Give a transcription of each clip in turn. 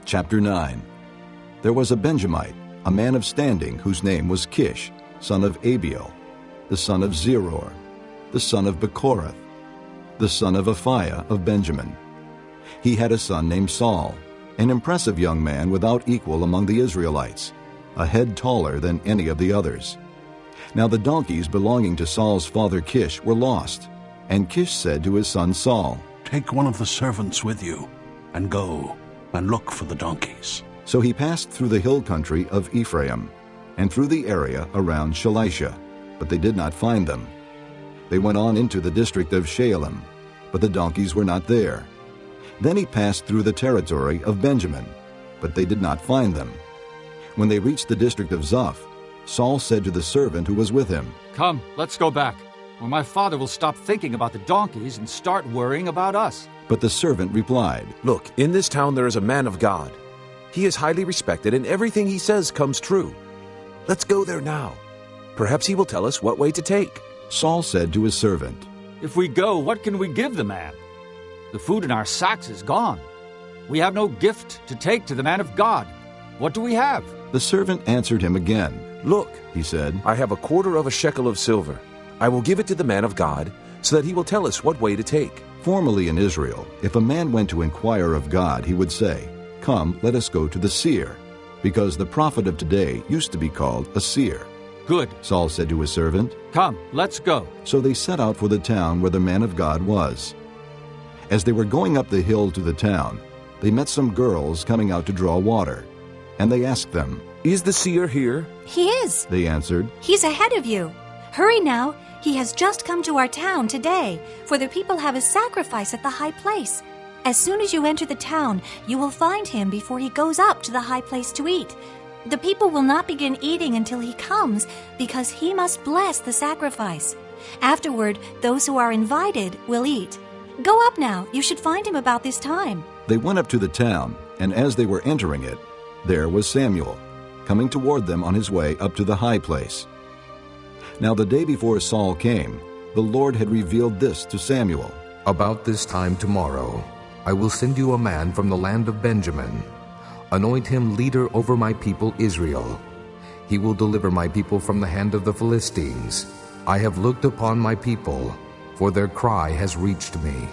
Chapter 9. There was a Benjamite, a man of standing, whose name was Kish, son of Abiel, the son of Zeror, the son of Bechorath, the son of Aphiah of Benjamin. He had a son named Saul, an impressive young man without equal among the Israelites, a head taller than any of the others. Now the donkeys belonging to Saul's father Kish were lost, and Kish said to his son Saul, "Take one of the servants with you, and go and look for the donkeys." So he passed through the hill country of Ephraim, and through the area around Shalisha, but they did not find them. They went on into the district of Shaalim, but the donkeys were not there. Then he passed through the territory of Benjamin, but they did not find them. When they reached the district of Zuph, Saul said to the servant who was with him, "Come, let's go back, or my father will stop thinking about the donkeys and start worrying about us." But the servant replied, "Look, in this town there is a man of God. He is highly respected, and everything he says comes true. Let's go there now. Perhaps he will tell us what way to take." Saul said to his servant, "If we go, what can we give the man? The food in our sacks is gone. We have no gift to take to the man of God. What do we have?" The servant answered him again. "Look," he said, "I have a quarter of a shekel of silver. I will give it to the man of God, so that he will tell us what way to take." Formerly in Israel, if a man went to inquire of God, he would say, "Come, let us go to the seer," because the prophet of today used to be called a seer. "Good," Saul said to his servant. "Come, let's go." So they set out for the town where the man of God was. As they were going up the hill to the town, they met some girls coming out to draw water. And they asked them, "Is the seer here?" "He is," they answered. "He's ahead of you. Hurry now, he has just come to our town today, for the people have a sacrifice at the high place. As soon as you enter the town, you will find him before he goes up to the high place to eat. The people will not begin eating until he comes, because he must bless the sacrifice. Afterward, those who are invited will eat. Go up now, you should find him about this time." They went up to the town, and as they were entering it, there was Samuel, coming toward them on his way up to the high place. Now the day before Saul came, the Lord had revealed this to Samuel. "About this time tomorrow, I will send you a man from the land of Benjamin. Anoint him leader over my people Israel. He will deliver my people from the hand of the Philistines. I have looked upon my people, for their cry has reached me."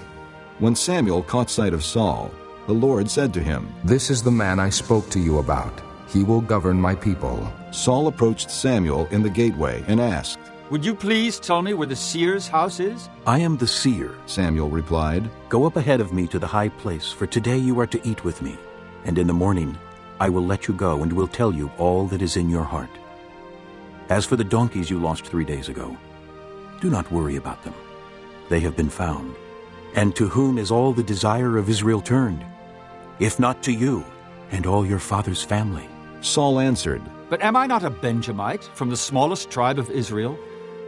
When Samuel caught sight of Saul, the Lord said to him, "This is the man I spoke to you about. He will govern my people." Saul approached Samuel in the gateway and asked, "Would you please tell me where the seer's house is?" "I am the seer," Samuel replied. "Go up ahead of me to the high place, for today you are to eat with me. And in the morning I will let you go and will tell you all that is in your heart. As for the donkeys you lost 3 days ago, do not worry about them. They have been found. And to whom is all the desire of Israel turned? If not to you and all your father's family?" Saul answered, "But am I not a Benjamite from the smallest tribe of Israel?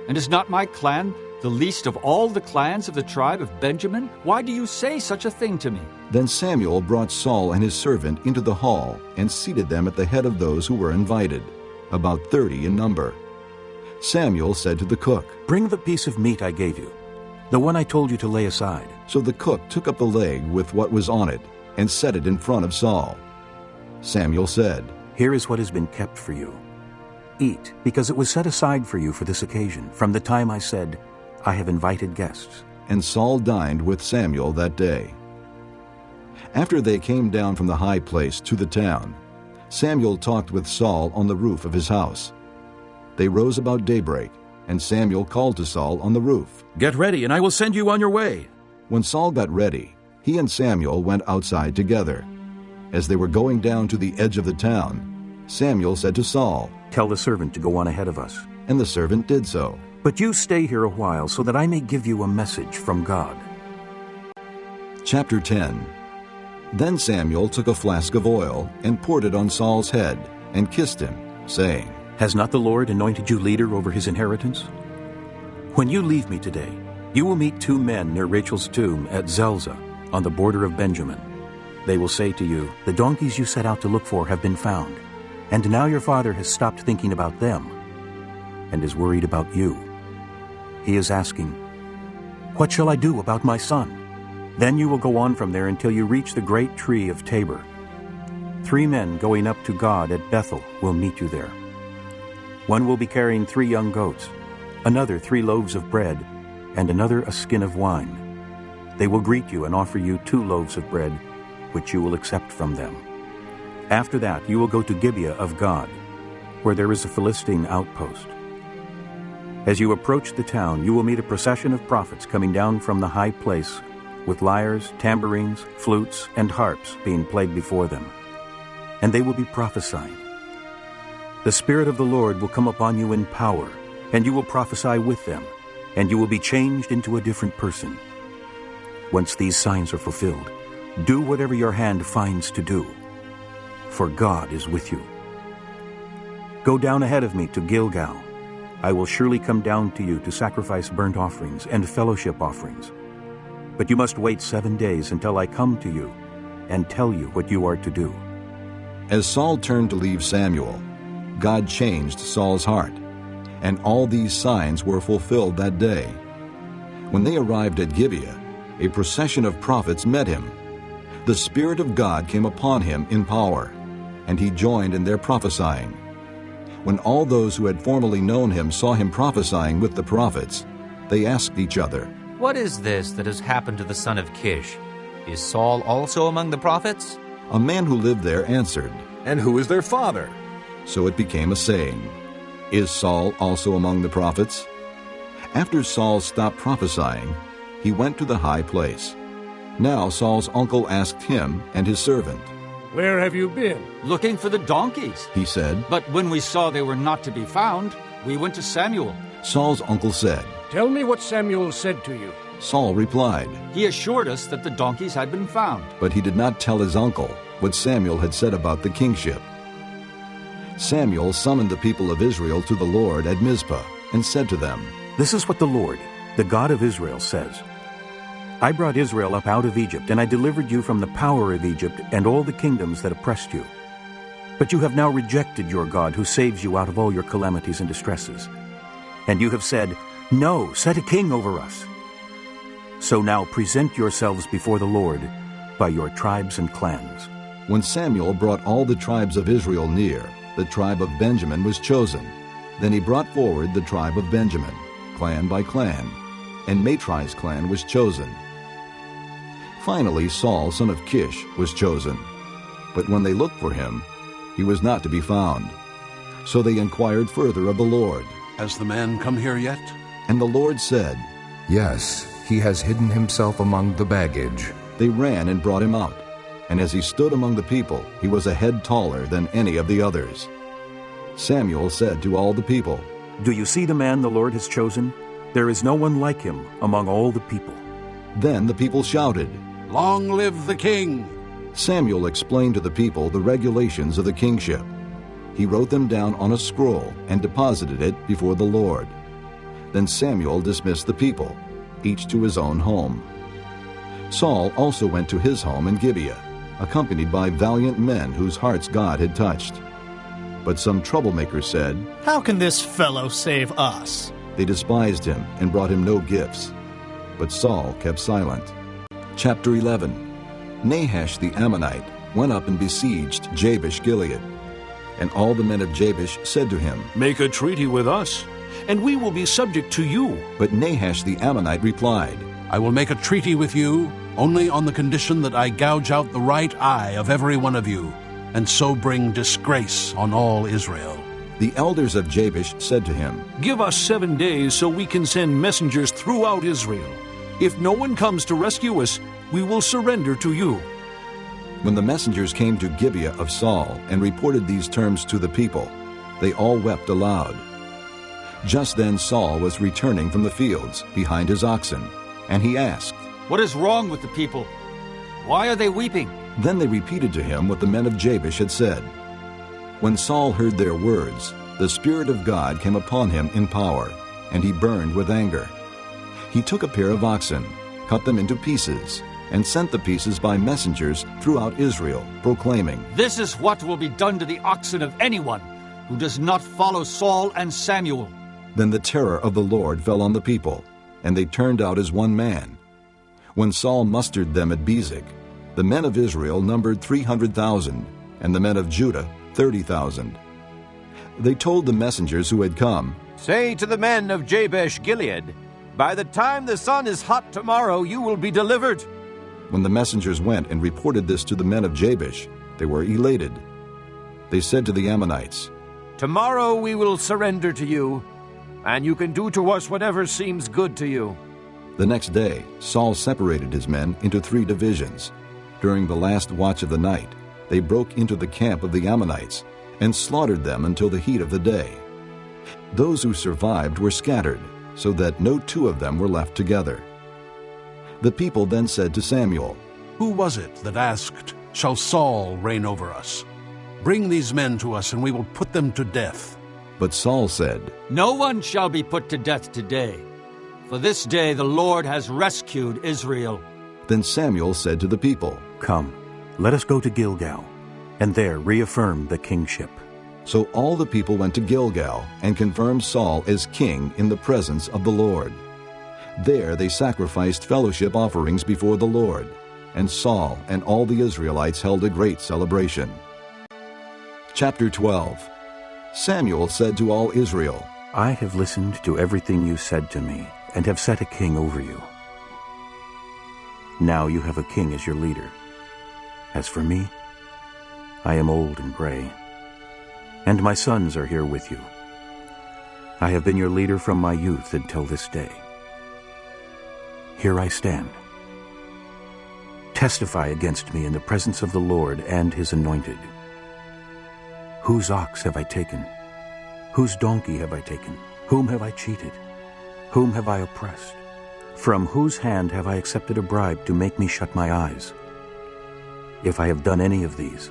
And is not my clan the least of all the clans of the tribe of Benjamin? Why do you say such a thing to me?" Then Samuel brought Saul and his servant into the hall and seated them at the head of those who were invited, about 30 in number. Samuel said to the cook, "Bring the piece of meat I gave you, the one I told you to lay aside." So the cook took up the leg with what was on it and set it in front of Saul. Samuel said, "Here is what has been kept for you. Eat, because it was set aside for you for this occasion, from the time I said, 'I have invited guests.'" And Saul dined with Samuel that day. After they came down from the high place to the town, Samuel talked with Saul on the roof of his house. They rose about daybreak, and Samuel called to Saul on the roof, "Get ready, and I will send you on your way." When Saul got ready, he and Samuel went outside together. As they were going down to the edge of the town, Samuel said to Saul, "Tell the servant to go on ahead of us." And the servant did so. "But you stay here a while, so that I may give you a message from God." Chapter 10. Then Samuel took a flask of oil and poured it on Saul's head and kissed him, saying, "Has not the Lord anointed you leader over his inheritance? When you leave me today, you will meet 2 men near Rachel's tomb at Zelzah, on the border of Benjamin. They will say to you, 'The donkeys you set out to look for have been found, and now your father has stopped thinking about them and is worried about you. He is asking, "What shall I do about my son?" Then you will go on from there until you reach the great tree of Tabor. 3 men going up to God at Bethel will meet you there. One will be carrying 3 young goats, another 3 loaves of bread, and another a skin of wine. They will greet you and offer you 2 loaves of bread, which you will accept from them. After that, you will go to Gibeah of God, where there is a Philistine outpost. As you approach the town, you will meet a procession of prophets coming down from the high place, with lyres, tambourines, flutes, and harps being played before them. And they will be prophesying. The Spirit of the Lord will come upon you in power, and you will prophesy with them, and you will be changed into a different person. Once these signs are fulfilled, do whatever your hand finds to do, for God is with you. Go down ahead of me to Gilgal. I will surely come down to you to sacrifice burnt offerings and fellowship offerings. But you must wait 7 days until I come to you and tell you what you are to do. As Saul turned to leave Samuel, God changed Saul's heart, and all these signs were fulfilled that day. When they arrived at Gibeah, a procession of prophets met him. The Spirit of God came upon him in power, and he joined in their prophesying. When all those who had formerly known him saw him prophesying with the prophets, they asked each other, "What is this that has happened to the son of Kish? Is Saul also among the prophets?" A man who lived there answered, And who is their father? So it became a saying, "Is Saul also among the prophets?" After Saul stopped prophesying, he went to the high place. Now Saul's uncle asked him and his servant, "Where have you been?" Looking for the donkeys, he said. but when we saw they were not to be found, we went to Samuel. Saul's uncle said, "Tell me what Samuel said to you." Saul replied, He assured us that the donkeys had been found. but he did not tell his uncle what Samuel had said about the kingship. Samuel summoned the people of Israel to the Lord at Mizpah and said to them, This is what the Lord, the God of Israel, says. I brought Israel up out of Egypt, and I delivered you from the power of Egypt and all the kingdoms that oppressed you. But you have now rejected your God, who saves you out of all your calamities and distresses. And you have said, No, set a king over us. So now present yourselves before the Lord by your tribes and clans. When Samuel brought all the tribes of Israel near, the tribe of Benjamin was chosen. Then he brought forward the tribe of Benjamin, clan by clan, and Matri's clan was chosen. Finally Saul, son of Kish, was chosen. But when they looked for him, he was not to be found. So they inquired further of the Lord. Has the man come here yet? And the Lord said, Yes, he has hidden himself among the baggage. They ran and brought him out. And as he stood among the people, he was a head taller than any of the others. Samuel said to all the people, Do you see the man the Lord has chosen? There is no one like him among all the people. Then the people shouted. Long live the king! Samuel explained to the people the regulations of the kingship. He wrote them down on a scroll and deposited it before the Lord. Then Samuel dismissed the people, each to his own home. Saul also went to his home in Gibeah, accompanied by valiant men whose hearts God had touched. But some troublemakers said, How can this fellow save us? They despised him and brought him no gifts. But Saul kept silent. Chapter 11. Nahash the Ammonite went up and besieged Jabesh Gilead. And all the men of Jabesh said to him, Make a treaty with us, and we will be subject to you. But Nahash the Ammonite replied, I will make a treaty with you only on the condition that I gouge out the right eye of every one of you, and so bring disgrace on all Israel. The elders of Jabesh said to him, Give us 7 days so we can send messengers throughout Israel. If no one comes to rescue us, we will surrender to you. When the messengers came to Gibeah of Saul and reported these terms to the people, they all wept aloud. Just then Saul was returning from the fields behind his oxen, and he asked, What is wrong with the people? Why are they weeping? Then they repeated to him what the men of Jabesh had said. When Saul heard their words, the Spirit of God came upon him in power, and he burned with anger. He took a pair of oxen, cut them into pieces, and sent the pieces by messengers throughout Israel, proclaiming, This is what will be done to the oxen of anyone who does not follow Saul and Samuel. Then the terror of the Lord fell on the people, and they turned out as one man. When Saul mustered them at Bezek, the men of Israel numbered 300,000, and the men of Judah 30,000. They told the messengers who had come, "Say to the men of Jabesh Gilead, by the time the sun is hot tomorrow, you will be delivered." When the messengers went and reported this to the men of Jabesh, they were elated. They said to the Ammonites, "Tomorrow we will surrender to you, and you can do to us whatever seems good to you." The next day, Saul separated his men into 3 divisions. During the last watch of the night, they broke into the camp of the Ammonites and slaughtered them until the heat of the day. Those who survived were scattered, so that no 2 of them were left together. The people then said to Samuel, "Who was it that asked, 'Shall Saul reign over us?' Bring these men to us, and we will put them to death." But Saul said, "No one shall be put to death today, for this day the Lord has rescued Israel." Then Samuel said to the people, "Come, let us go to Gilgal, and there reaffirm the kingship." So all the people went to Gilgal and confirmed Saul as king in the presence of the Lord. There they sacrificed fellowship offerings before the Lord, and Saul and all the Israelites held a great celebration. Chapter 12. Samuel said to all Israel, "I have listened to everything you said to me, and have set a king over you. Now you have a king as your leader. As for me, I am old and gray, and my sons are here with you. I have been your leader from my youth until this day. Here I stand. Testify against me in the presence of the Lord and his anointed. Whose ox have I taken? Whose donkey have I taken? Whom have I cheated? Whom have I oppressed? From whose hand have I accepted a bribe to make me shut my eyes? If I have done any of these,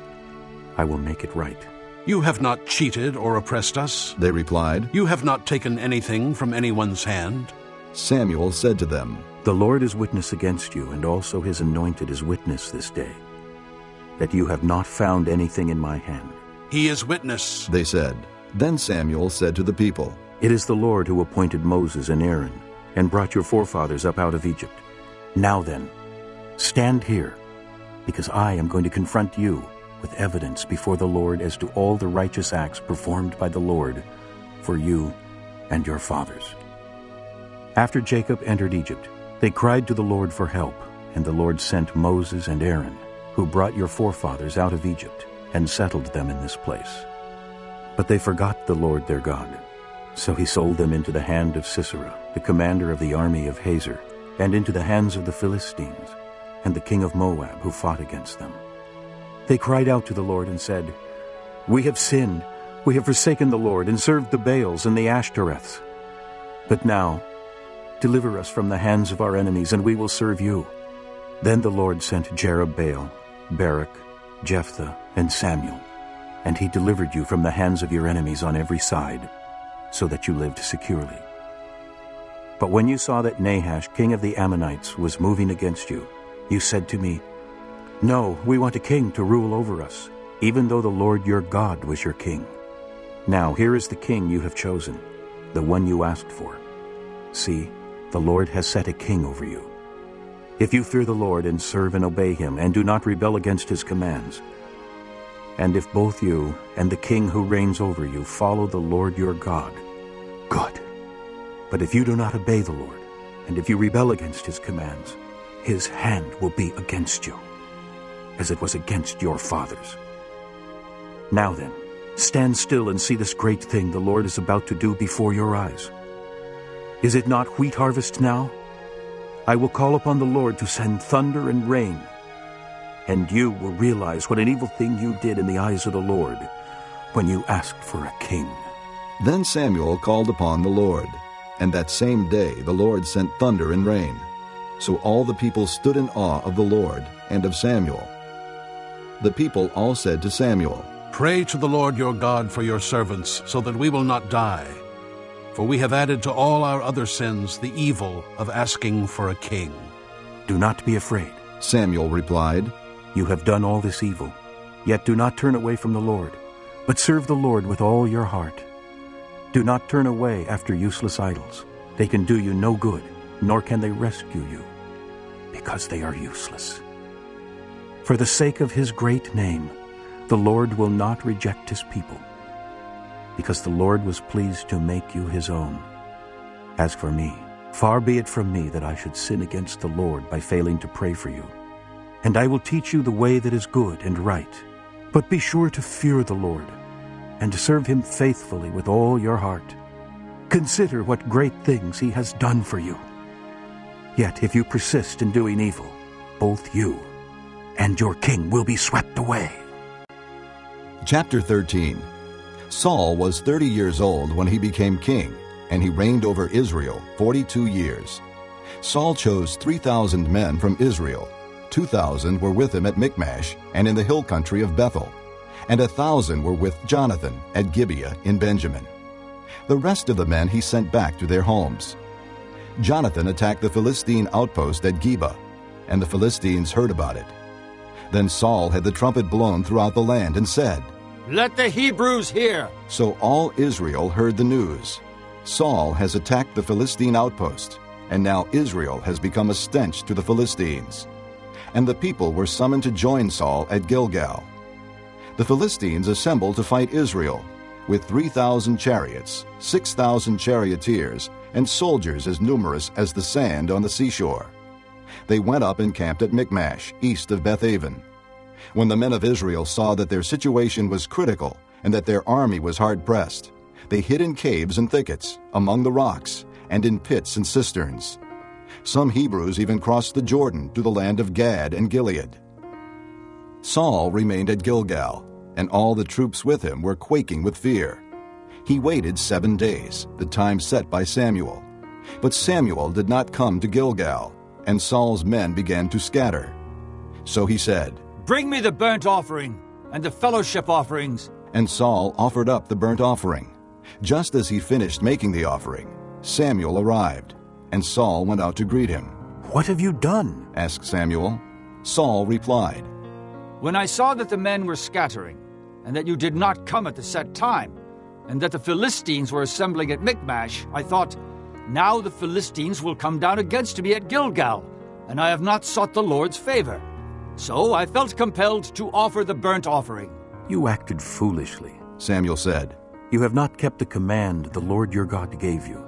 I will make it right." "You have not cheated or oppressed us," they replied. "You have not taken anything from anyone's hand." Samuel said to them, "The Lord is witness against you, and also his anointed is witness this day, that you have not found anything in my hand." "He is witness," they said. Then Samuel said to the people, "It is the Lord who appointed Moses and Aaron, and brought your forefathers up out of Egypt. Now then, stand here, because I am going to confront you with evidence before the Lord as to all the righteous acts performed by the Lord for you and your fathers." After Jacob entered Egypt, they cried to the Lord for help, and the Lord sent Moses and Aaron, who brought your forefathers out of Egypt and settled them in this place. But they forgot the Lord their God. So he sold them into the hand of Sisera, the commander of the army of Hazor, and into the hands of the Philistines, and the king of Moab, who fought against them. They cried out to the Lord and said, "We have sinned. We have forsaken the Lord and served the Baals and the Ashtoreths. But now, deliver us from the hands of our enemies, and we will serve you." Then the Lord sent Jerubbaal, Barak, Jephthah, and Samuel, and he delivered you from the hands of your enemies on every side, so that you lived securely. But when you saw that Nahash, king of the Ammonites, was moving against you, you said to me, "No, we want a king to rule over us, even though the Lord your God was your king. Now here is the king you have chosen, the one you asked for. See, the Lord has set a king over you. If you fear the Lord and serve and obey him, and do not rebel against his commands, and if both you and the king who reigns over you follow the Lord your God, good. But if you do not obey the Lord, and if you rebel against his commands, his hand will be against you, as it was against your fathers. Now then, stand still and see this great thing the Lord is about to do before your eyes. Is it not wheat harvest now? I will call upon the Lord to send thunder and rain, and you will realize what an evil thing you did in the eyes of the Lord when you asked for a king." Then Samuel called upon the Lord, and that same day the Lord sent thunder and rain. So all the people stood in awe of the Lord and of Samuel. The people all said to Samuel, "Pray to the Lord your God for your servants, so that we will not die. For we have added to all our other sins the evil of asking for a king." "Do not be afraid," Samuel replied. "You have done all this evil. Yet do not turn away from the Lord, but serve the Lord with all your heart. Do not turn away after useless idols. They can do you no good, nor can they rescue you, because they are useless. For the sake of his great name, The Lord will not reject his people, because the Lord was pleased to make you his own. As for me, far be it from me that I should sin against the Lord by failing to pray for you. And I will teach you the way that is good and right. But be sure to fear the Lord, and to serve him faithfully with all your heart. Consider what great things he has done for you. Yet if you persist in doing evil, both you and your king will be swept away. Chapter 13. Saul was 30 years old when he became king, and he reigned over Israel 42 years. Saul chose 3,000 men from Israel. 2,000 were with him at Michmash and in the hill country of Bethel, and 1,000 were with Jonathan at Gibeah in Benjamin. The rest of the men he sent back to their homes. Jonathan attacked the Philistine outpost at Geba, and the Philistines heard about it. Then Saul had the trumpet blown throughout the land and said, "Let the Hebrews hear." So all Israel heard the news. Saul has attacked the Philistine outpost, and now Israel has become a stench to the Philistines. And the people were summoned to join Saul at Gilgal. The Philistines assembled to fight Israel, with 3,000 chariots, 6,000 charioteers, and soldiers as numerous as the sand on the seashore. They went up and camped at Michmash, east of Bethaven. When the men of Israel saw that their situation was critical and that their army was hard-pressed, they hid in caves and thickets, among the rocks, and in pits and cisterns. Some Hebrews even crossed the Jordan to the land of Gad and Gilead. Saul remained at Gilgal, and all the troops with him were quaking with fear. He waited 7 days, the time set by Samuel. But Samuel did not come to Gilgal, and Saul's men began to scatter. So he said, "Bring me the burnt offering and the fellowship offerings." And Saul offered up the burnt offering. Just as he finished making the offering, Samuel arrived, and Saul went out to greet him. "What have you done?" asked Samuel. Saul replied, "When I saw that the men were scattering, and that you did not come at the set time, and that the Philistines were assembling at Michmash, I thought, now the Philistines will come down against me at Gilgal, and I have not sought the Lord's favor. So I felt compelled to offer the burnt offering." "You acted foolishly," Samuel said. "You have not kept the command the Lord your God gave you.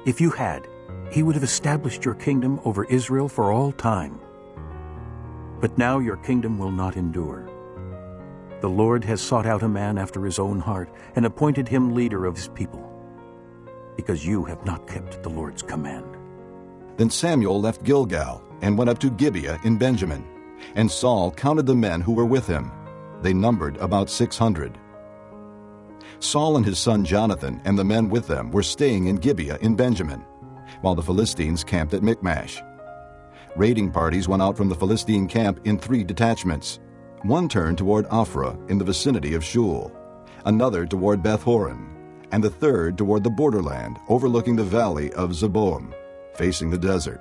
If you had, he would have established your kingdom over Israel for all time. But now your kingdom will not endure. The Lord has sought out a man after his own heart and appointed him leader of his people, because you have not kept the Lord's command." Then Samuel left Gilgal and went up to Gibeah in Benjamin, and Saul counted the men who were with him. They numbered about 600. Saul and his son Jonathan and the men with them were staying in Gibeah in Benjamin, while the Philistines camped at Michmash. Raiding parties went out from the Philistine camp in 3 detachments. One turned toward Ophrah in the vicinity of Shul, another toward Beth-horon, and the third toward the borderland overlooking the valley of Zeboim, facing the desert.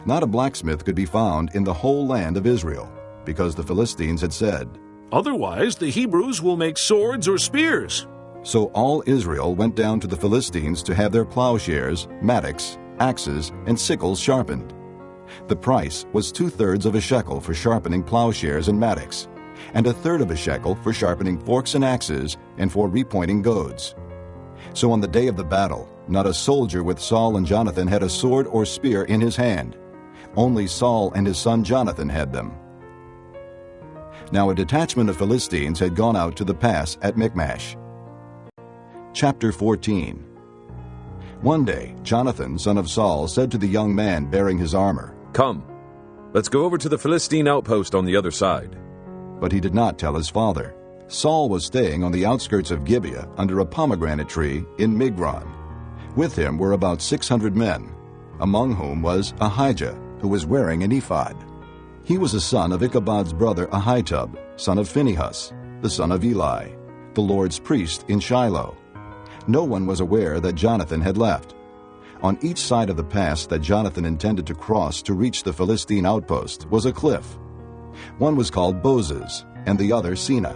Not a blacksmith could be found in the whole land of Israel, because the Philistines had said, "Otherwise the Hebrews will make swords or spears." So all Israel went down to the Philistines to have their plowshares, mattocks, axes, and sickles sharpened. The price was 2/3 of a shekel for sharpening plowshares and mattocks, and 1/3 of a shekel for sharpening forks and axes and for repointing goads. So on the day of the battle, not a soldier with Saul and Jonathan had a sword or spear in his hand. Only Saul and his son Jonathan had them. Now a detachment of Philistines had gone out to the pass at Michmash. Chapter 14. One day, Jonathan, son of Saul, said to the young man bearing his armor, "Come, let's go over to the Philistine outpost on the other side." But he did not tell his father. Saul was staying on the outskirts of Gibeah under a pomegranate tree in Migron. With him were about 600 men, among whom was Ahijah, who was wearing an ephod. He was a son of Ichabod's brother Ahitub, son of Phinehas, the son of Eli, the Lord's priest in Shiloh. No one was aware that Jonathan had left. On each side of the pass that Jonathan intended to cross to reach the Philistine outpost was a cliff. One was called Bozez, and the other Sina.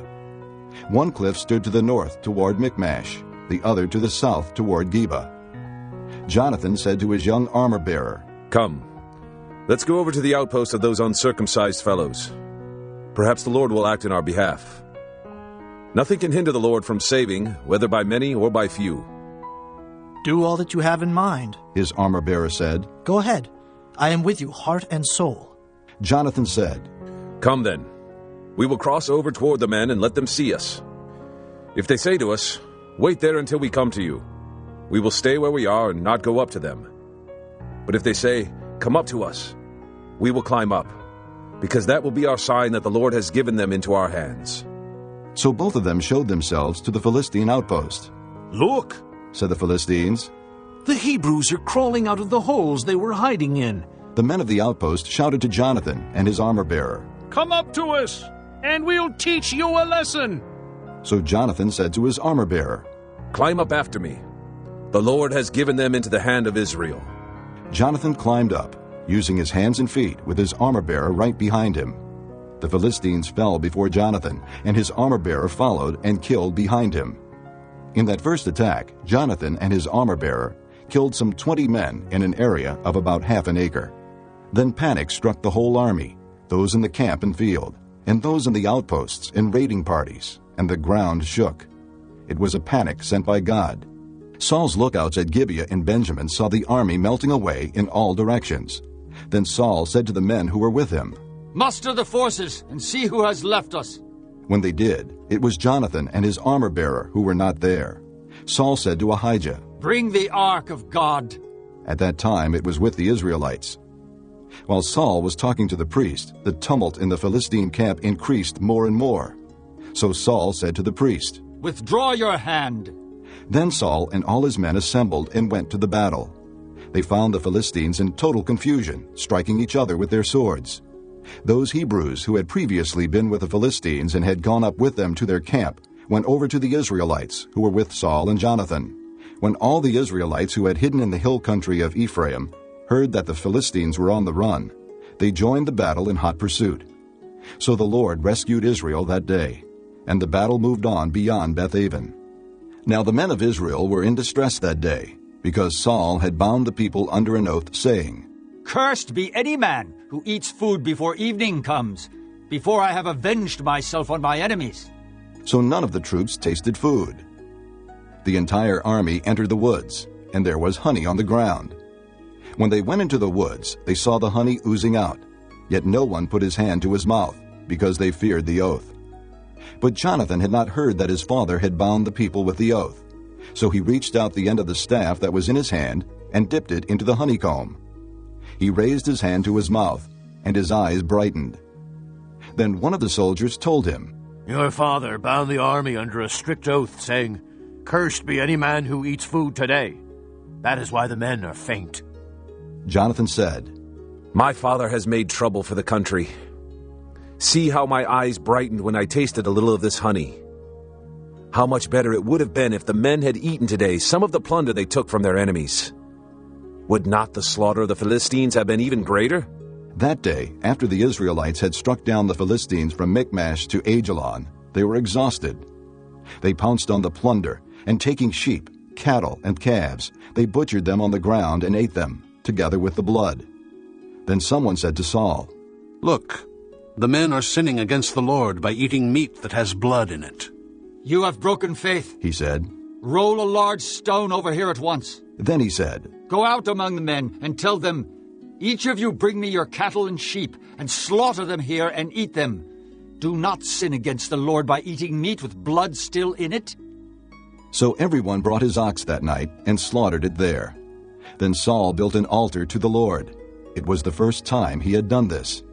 One cliff stood to the north toward Michmash, the other to the south toward Geba. Jonathan said to his young armor-bearer, "Come, let's go over to the outpost of those uncircumcised fellows." Perhaps the Lord will act in our behalf. Nothing can hinder the Lord from saving, whether by many or by few. Do all that you have in mind, his armor-bearer said. Go ahead. I am with you, heart and soul. Jonathan said, Come then. We will cross over toward the men and let them see us. If they say to us, Wait there until we come to you, we will stay where we are and not go up to them. But if they say, Come up to us, we will climb up, because that will be our sign that the Lord has given them into our hands. So both of them showed themselves to the Philistine outpost. Look, said the Philistines. The Hebrews are crawling out of the holes they were hiding in. The men of the outpost shouted to Jonathan and his armor-bearer, Come up to us, and we'll teach you a lesson. So Jonathan said to his armor-bearer, Climb up after me. The Lord has given them into the hand of Israel. Jonathan climbed up, using his hands and feet, with his armor-bearer right behind him. The Philistines fell before Jonathan, and his armor-bearer followed and killed behind him. In that first attack, Jonathan and his armor-bearer killed some 20 men in an area of about half an acre. Then panic struck the whole army, those in the camp and field, and those in the outposts and raiding parties, and the ground shook. It was a panic sent by God. Saul's lookouts at Gibeah in Benjamin saw the army melting away in all directions. Then Saul said to the men who were with him, Muster the forces and see who has left us. When they did, it was Jonathan and his armor-bearer who were not there. Saul said to Ahijah, Bring the ark of God. At that time it was with the Israelites. While Saul was talking to the priest, the tumult in the Philistine camp increased more and more. So Saul said to the priest, Withdraw your hand. Then Saul and all his men assembled and went to the battle. They found the Philistines in total confusion, striking each other with their swords. Those Hebrews who had previously been with the Philistines and had gone up with them to their camp went over to the Israelites who were with Saul and Jonathan. When all the Israelites who had hidden in the hill country of Ephraim heard that the Philistines were on the run, they joined the battle in hot pursuit. So the Lord rescued Israel that day, and the battle moved on beyond Beth-aven. Now the men of Israel were in distress that day, because Saul had bound the people under an oath, saying, Cursed be any man who eats food before evening comes, before I have avenged myself on my enemies. So none of the troops tasted food. The entire army entered the woods, and there was honey on the ground. When they went into the woods, they saw the honey oozing out, yet no one put his hand to his mouth, because they feared the oath. But Jonathan had not heard that his father had bound the people with the oath. So he reached out the end of the staff that was in his hand and dipped it into the honeycomb. He raised his hand to his mouth, and his eyes brightened. Then one of the soldiers told him, Your father bound the army under a strict oath, saying, Cursed be any man who eats food today. That is why the men are faint. Jonathan said, My father has made trouble for the country. See how my eyes brightened when I tasted a little of this honey. How much better it would have been if the men had eaten today some of the plunder they took from their enemies. Would not the slaughter of the Philistines have been even greater? That day, after the Israelites had struck down the Philistines from Michmash to Ajalon, they were exhausted. They pounced on the plunder, and taking sheep, cattle, and calves, they butchered them on the ground and ate them, together with the blood. Then someone said to Saul, Look, the men are sinning against the Lord by eating meat that has blood in it. You have broken faith, he said. Roll a large stone over here at once. Then he said, Go out among the men and tell them, Each of you bring me your cattle and sheep, and slaughter them here and eat them. Do not sin against the Lord by eating meat with blood still in it. So everyone brought his ox that night and slaughtered it there. Then Saul built an altar to the Lord. It was the first time he had done this.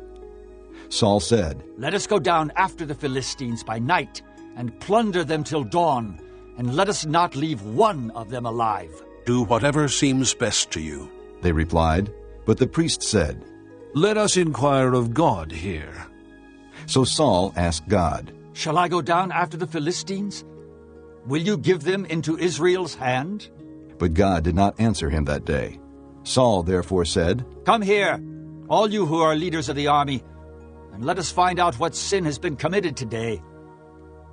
Saul said, Let us go down after the Philistines by night, and plunder them till dawn, and let us not leave one of them alive. Do whatever seems best to you, they replied. But the priest said, Let us inquire of God here. So Saul asked God, Shall I go down after the Philistines? Will you give them into Israel's hand? But God did not answer him that day. Saul therefore said, Come here, all you who are leaders of the army, and let us find out what sin has been committed today.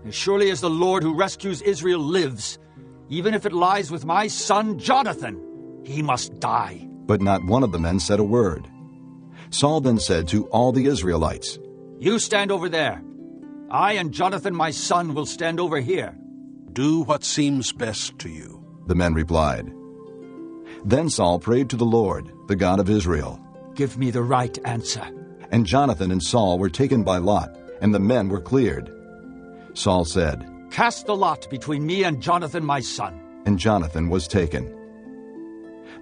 As surely as the Lord who rescues Israel lives, even if it lies with my son Jonathan, he must die. But not one of the men said a word. Saul then said to all the Israelites, You stand over there. I and Jonathan, my son, will stand over here. Do what seems best to you, the men replied. Then Saul prayed to the Lord, the God of Israel. Give me the right answer. And Jonathan and Saul were taken by lot, and the men were cleared. Saul said, Cast the lot between me and Jonathan, my son. And Jonathan was taken.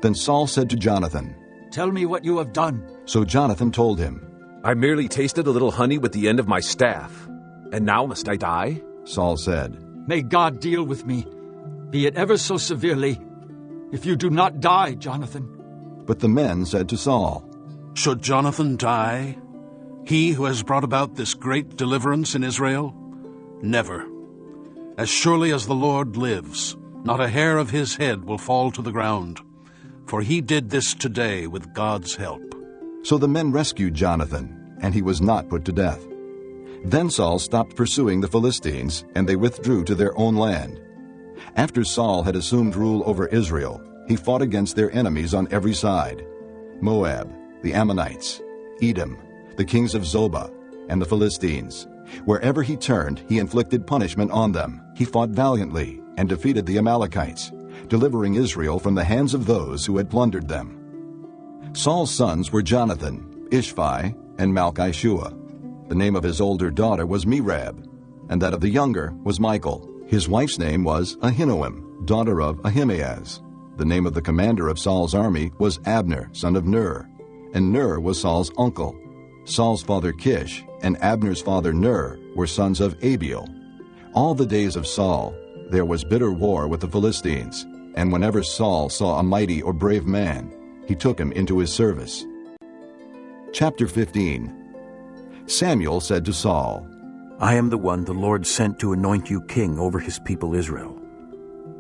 Then Saul said to Jonathan, Tell me what you have done. So Jonathan told him. I merely tasted a little honey with the end of my staff. And now must I die? Saul said, May God deal with me, be it ever so severely, if you do not die, Jonathan. But the men said to Saul, Should Jonathan die, he who has brought about this great deliverance in Israel? Never. As surely as the Lord lives, not a hair of his head will fall to the ground, for he did this today with God's help. So the men rescued Jonathan, and he was not put to death. Then Saul stopped pursuing the Philistines, and they withdrew to their own land. After Saul had assumed rule over Israel, he fought against their enemies on every side: Moab, the Ammonites, Edom, the kings of Zobah, and the Philistines. Wherever he turned, he inflicted punishment on them. He fought valiantly and defeated the Amalekites, delivering Israel from the hands of those who had plundered them. Saul's sons were Jonathan, Ishvi, and Malchishua. The name of his older daughter was Merab, and that of the younger was Michal. His wife's name was Ahinoam, daughter of Ahimaaz. The name of the commander of Saul's army was Abner, son of Ner, and Ner was Saul's uncle. Saul's father Kish and Abner's father Ner were sons of Abiel. All the days of Saul there was bitter war with the Philistines, and whenever Saul saw a mighty or brave man, he took him into his service. Chapter 15. Samuel said to Saul, I am the one the Lord sent to anoint you king over his people Israel.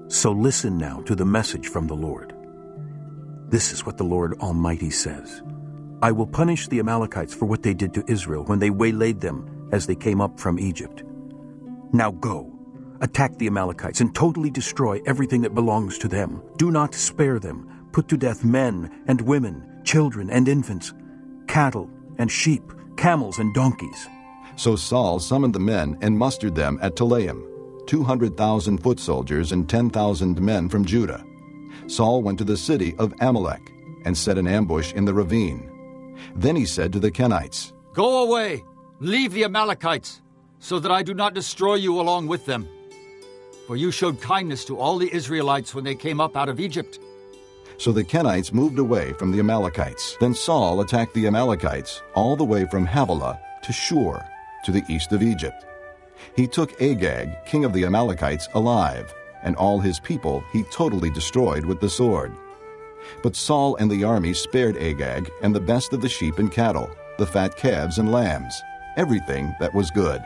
So listen now to the message from the Lord. This is what the Lord Almighty says. I will punish the Amalekites for what they did to Israel when they waylaid them as they came up from Egypt. Now go, attack the Amalekites and totally destroy everything that belongs to them. Do not spare them. Put to death men and women, children and infants, cattle and sheep, camels and donkeys. So Saul summoned the men and mustered them at Telaim, 200,000 foot soldiers and 10,000 men from Judah. Saul went to the city of Amalek and set an ambush in the ravine. Then he said to the Kenites, Go away, leave the Amalekites, so that I do not destroy you along with them. For you showed kindness to all the Israelites when they came up out of Egypt. So the Kenites moved away from the Amalekites. Then Saul attacked the Amalekites all the way from Havilah to Shur, to the east of Egypt. He took Agag, king of the Amalekites, alive, and all his people he totally destroyed with the sword. But Saul and the army spared Agag and the best of the sheep and cattle, the fat calves and lambs, everything that was good.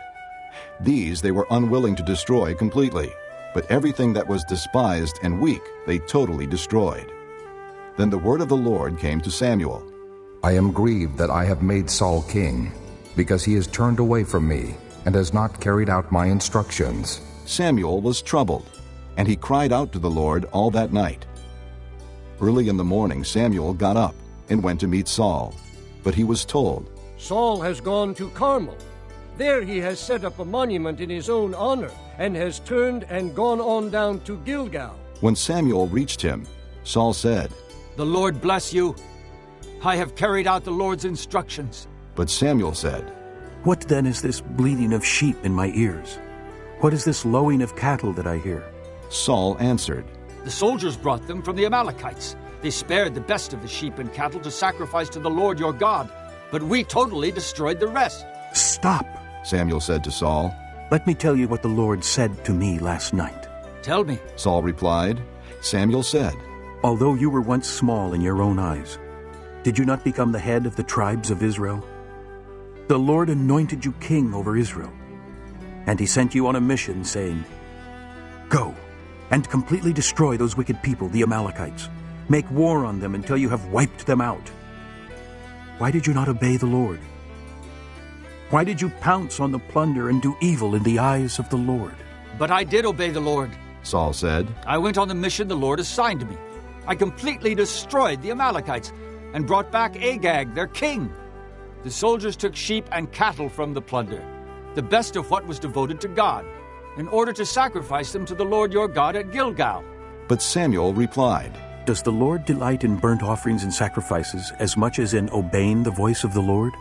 These they were unwilling to destroy completely, but everything that was despised and weak they totally destroyed. Then the word of the Lord came to Samuel. I am grieved that I have made Saul king, because he has turned away from me and has not carried out my instructions. Samuel was troubled, and he cried out to the Lord all that night. Early in the morning Samuel got up and went to meet Saul, but he was told, Saul has gone to Carmel. There he has set up a monument in his own honor, and has turned and gone on down to Gilgal. When Samuel reached him, Saul said, The Lord bless you. I have carried out the Lord's instructions. But Samuel said, What then is this bleating of sheep in my ears? What is this lowing of cattle that I hear? Saul answered, The soldiers brought them from the Amalekites. They spared the best of the sheep and cattle to sacrifice to the Lord your God, but we totally destroyed the rest. Stop, Samuel said to Saul. Let me tell you what the Lord said to me last night. Tell me, Saul replied. Samuel said, Although you were once small in your own eyes, did you not become the head of the tribes of Israel? The Lord anointed you king over Israel, and he sent you on a mission, saying, Go and completely destroy those wicked people, the Amalekites. Make war on them until you have wiped them out. Why did you not obey the Lord? Why did you pounce on the plunder and do evil in the eyes of the Lord? But I did obey the Lord, Saul said. I went on the mission the Lord assigned to me. I completely destroyed the Amalekites and brought back Agag, their king. The soldiers took sheep and cattle from the plunder, the best of what was devoted to God, in order to sacrifice them to the Lord your God at Gilgal. But Samuel replied, Does the Lord delight in burnt offerings and sacrifices as much as in obeying the voice of the Lord?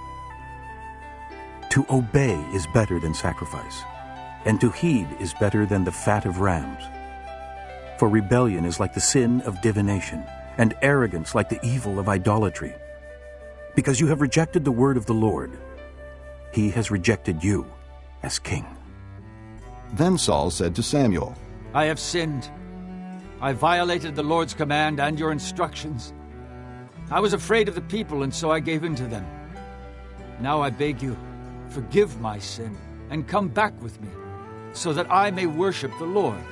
To obey is better than sacrifice, and to heed is better than the fat of rams. For rebellion is like the sin of divination, and arrogance like the evil of idolatry. Because you have rejected the word of the Lord, he has rejected you as king. Then Saul said to Samuel, I have sinned. I violated the Lord's command and your instructions. I was afraid of the people, and so I gave in to them. Now I beg you, forgive my sin, and come back with me, so that I may worship the Lord.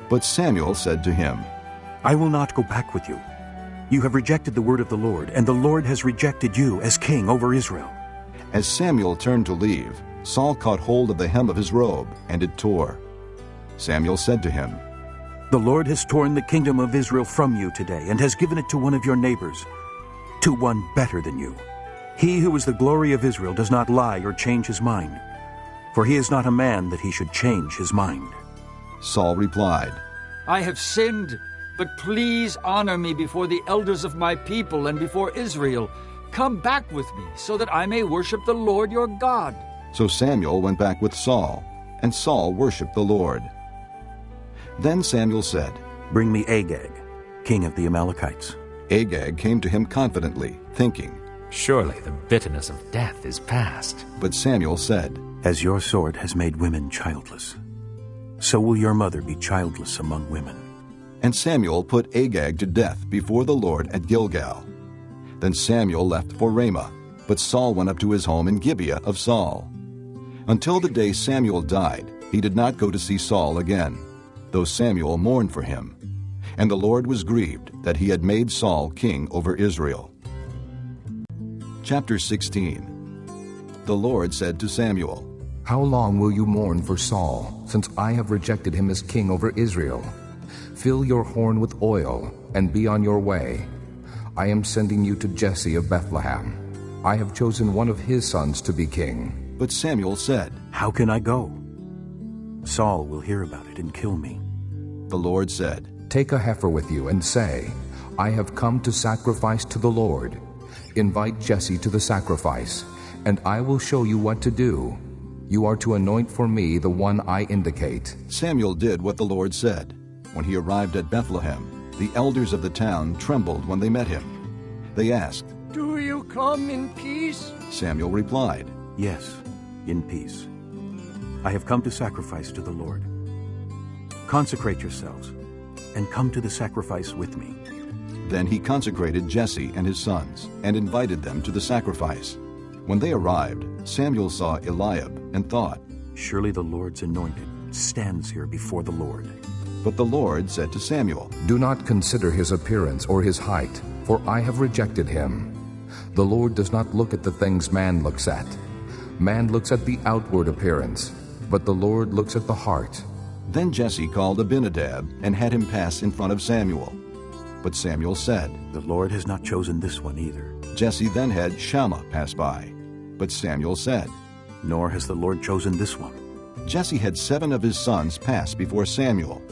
But Samuel said to him, I will not go back with you. You have rejected the word of the Lord, and the Lord has rejected you as king over Israel. As Samuel turned to leave, Saul caught hold of the hem of his robe, and it tore. Samuel said to him, The Lord has torn the kingdom of Israel from you today, and has given it to one of your neighbors, to one better than you. He who is the glory of Israel does not lie or change his mind, for he is not a man that he should change his mind. Saul replied, I have sinned, but please honor me before the elders of my people and before Israel. Come back with me, so that I may worship the Lord your God. So Samuel went back with Saul, and Saul worshipped the Lord. Then Samuel said, Bring me Agag, king of the Amalekites. Agag came to him confidently, thinking, Surely the bitterness of death is past. But Samuel said, As your sword has made women childless, so will your mother be childless among women. And Samuel put Agag to death before the Lord at Gilgal. Then Samuel left for Ramah, but Saul went up to his home in Gibeah of Saul. Until the day Samuel died, he did not go to see Saul again, though Samuel mourned for him. And the Lord was grieved that he had made Saul king over Israel. Chapter 16. The Lord said to Samuel, How long will you mourn for Saul, since I have rejected him as king over Israel? Fill your horn with oil, and be on your way. I am sending you to Jesse of Bethlehem. I have chosen one of his sons to be king. But Samuel said, How can I go? Saul will hear about it and kill me. The Lord said, Take a heifer with you and say, I have come to sacrifice to the Lord. Invite Jesse to the sacrifice, and I will show you what to do. You are to anoint for me the one I indicate. Samuel did what the Lord said. When he arrived at Bethlehem, the elders of the town trembled when they met him. They asked, Do you come in peace? Samuel replied, Yes, in peace. I have come to sacrifice to the Lord. Consecrate yourselves, and come to the sacrifice with me. Then he consecrated Jesse and his sons, and invited them to the sacrifice. When they arrived, Samuel saw Eliab, and thought, Surely the Lord's anointed stands here before the Lord. But the Lord said to Samuel, Do not consider his appearance or his height, for I have rejected him. The Lord does not look at the things man looks at. Man looks at the outward appearance, but the Lord looks at the heart. Then Jesse called Abinadab, and had him pass in front of Samuel. But Samuel said, The Lord has not chosen this one either. Jesse then had Shammah pass by. But Samuel said, Nor has the Lord chosen this one. Jesse had 7 of his sons pass before Samuel.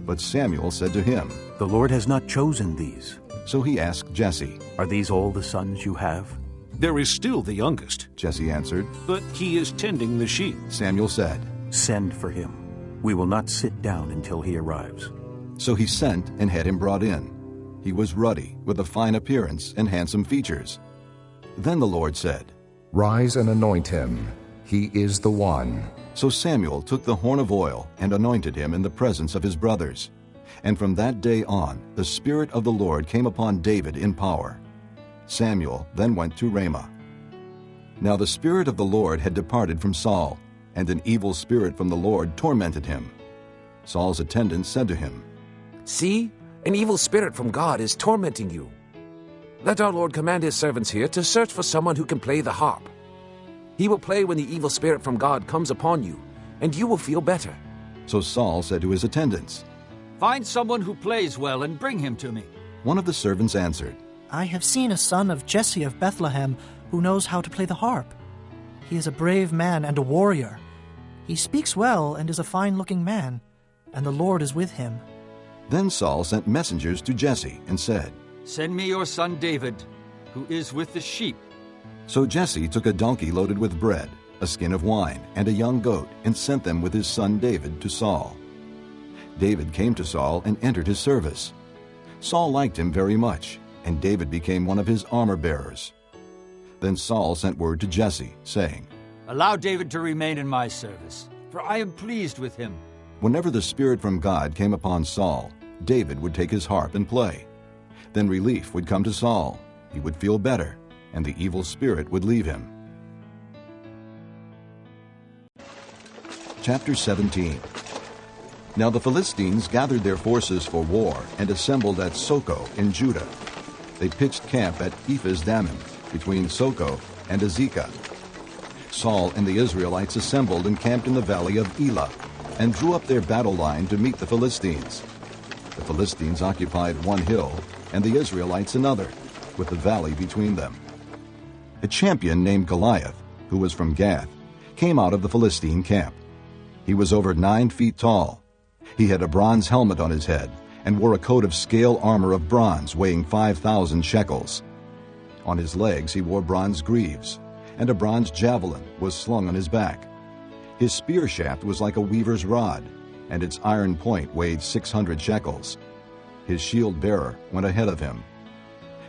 But Samuel said to him, The Lord has not chosen these. So he asked Jesse, Are these all the sons you have? There is still the youngest, Jesse answered, but he is tending the sheep. Samuel said, Send for him. We will not sit down until he arrives. So he sent and had him brought in. He was ruddy, with a fine appearance and handsome features. Then the Lord said, Rise and anoint him. He is the one. So Samuel took the horn of oil and anointed him in the presence of his brothers. And from that day on, the Spirit of the Lord came upon David in power. Samuel then went to Ramah. Now the Spirit of the Lord had departed from Saul, and an evil spirit from the Lord tormented him. Saul's attendants said to him, See, an evil spirit from God is tormenting you. Let our Lord command his servants here to search for someone who can play the harp. He will play when the evil spirit from God comes upon you, and you will feel better. So Saul said to his attendants, Find someone who plays well and bring him to me. One of the servants answered, I have seen a son of Jesse of Bethlehem who knows how to play the harp. He is a brave man and a warrior. He speaks well and is a fine-looking man, and the Lord is with him." Then Saul sent messengers to Jesse and said, "Send me your son David, who is with the sheep." So Jesse took a donkey loaded with bread, a skin of wine, and a young goat, and sent them with his son David to Saul. David came to Saul and entered his service. Saul liked him very much, and David became one of his armor-bearers. Then Saul sent word to Jesse, saying, "Allow David to remain in my service, for I am pleased with him." Whenever the Spirit from God came upon Saul, David would take his harp and play. Then relief would come to Saul. He would feel better, and the evil spirit would leave him. Chapter 17. Now the Philistines gathered their forces for war and assembled at Soko in Judah. They pitched camp at Ephes-dammim, between Soko and Azekah. Saul and the Israelites assembled and camped in the valley of Elah, and drew up their battle line to meet the Philistines. The Philistines occupied one hill, and the Israelites another, with the valley between them. A champion named Goliath, who was from Gath, came out of the Philistine camp. He was over 9 feet tall. He had a bronze helmet on his head, and wore a coat of scale armor of bronze weighing 5,000 shekels. On his legs he wore bronze greaves, and a bronze javelin was slung on his back. His spear shaft was like a weaver's rod, and its iron point weighed 600 shekels. His shield-bearer went ahead of him.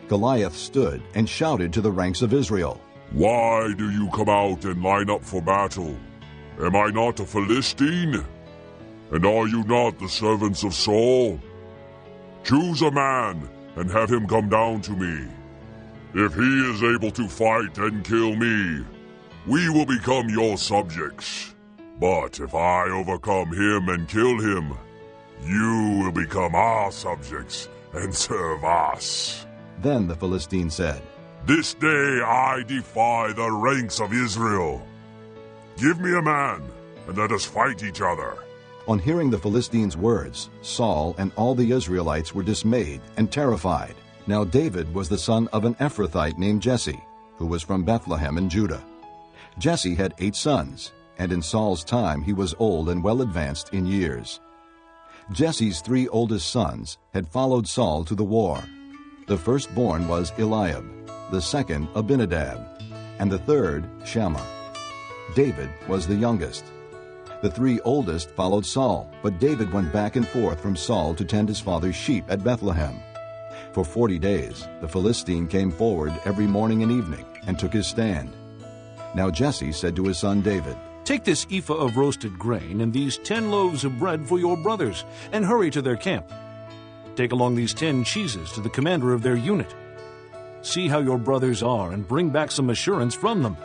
Goliath stood and shouted to the ranks of Israel, "Why do you come out and line up for battle? Am I not a Philistine? And are you not the servants of Saul? Choose a man and have him come down to me. If he is able to fight and kill me, we will become your subjects. But if I overcome him and kill him, you will become our subjects and serve us." Then the Philistine said, "This day I defy the ranks of Israel. Give me a man, and let us fight each other." On hearing the Philistines' words, Saul and all the Israelites were dismayed and terrified. Now David was the son of an Ephrathite named Jesse, who was from Bethlehem in Judah. Jesse had 8 sons, and in Saul's time he was old and well advanced in years. Jesse's 3 oldest sons had followed Saul to the war. The firstborn was Eliab, the second Abinadab, and the third Shammah. David was the youngest. The 3 oldest followed Saul, but David went back and forth from Saul to tend his father's sheep at Bethlehem. For 40 days the Philistine came forward every morning and evening and took his stand. Now Jesse said to his son David, "Take this ephah of roasted grain and these 10 loaves of bread for your brothers, and hurry to their camp. Take along these 10 cheeses to the commander of their unit. See how your brothers are, and bring back some assurance from them.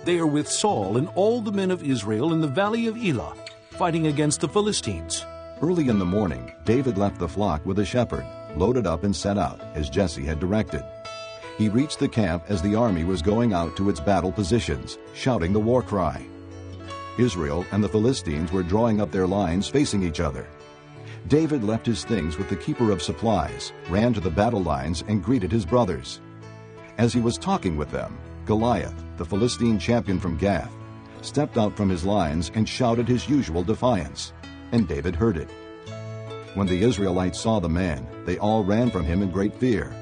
They are with Saul and all the men of Israel in the valley of Elah, fighting against the Philistines." Early in the morning, David left the flock with a shepherd, loaded up and set out, as Jesse had directed. He reached the camp as the army was going out to its battle positions, shouting the war cry. Israel and the Philistines were drawing up their lines facing each other. David left his things with the keeper of supplies, ran to the battle lines, and greeted his brothers. As he was talking with them, Goliath, the Philistine champion from Gath, stepped out from his lines and shouted his usual defiance, and David heard it. When the Israelites saw the man, they all ran from him in great fear.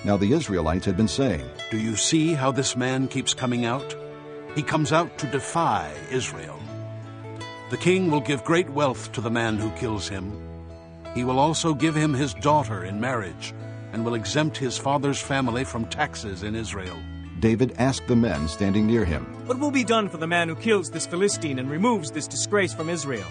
Now the Israelites had been saying, "Do you see how this man keeps coming out? He comes out to defy Israel. The king will give great wealth to the man who kills him. He will also give him his daughter in marriage, and will exempt his father's family from taxes in Israel." David asked the men standing near him, "What will be done for the man who kills this Philistine and removes this disgrace from Israel?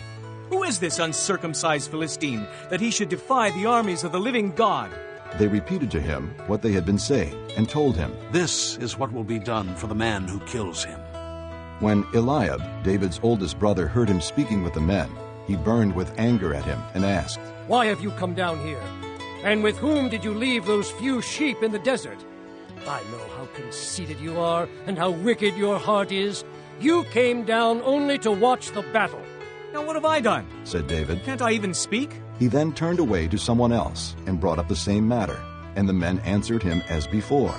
Who is this uncircumcised Philistine, that he should defy the armies of the living God?" They repeated to him what they had been saying, and told him, "This is what will be done for the man who kills him." When Eliab, David's oldest brother, heard him speaking with the men, he burned with anger at him and asked, "Why have you come down here? And with whom did you leave those few sheep in the desert? I know how conceited you are and how wicked your heart is. You came down only to watch the battle." "Now what have I done?" said David. "Can't I even speak?" He then turned away to someone else and brought up the same matter, and the men answered him as before.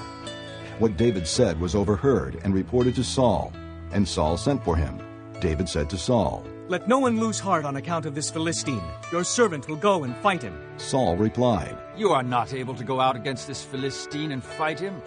What David said was overheard and reported to Saul, and Saul sent for him. David said to Saul, "Let no one lose heart on account of this Philistine. Your servant will go and fight him." Saul replied, You are not able to go out against this Philistine and fight him.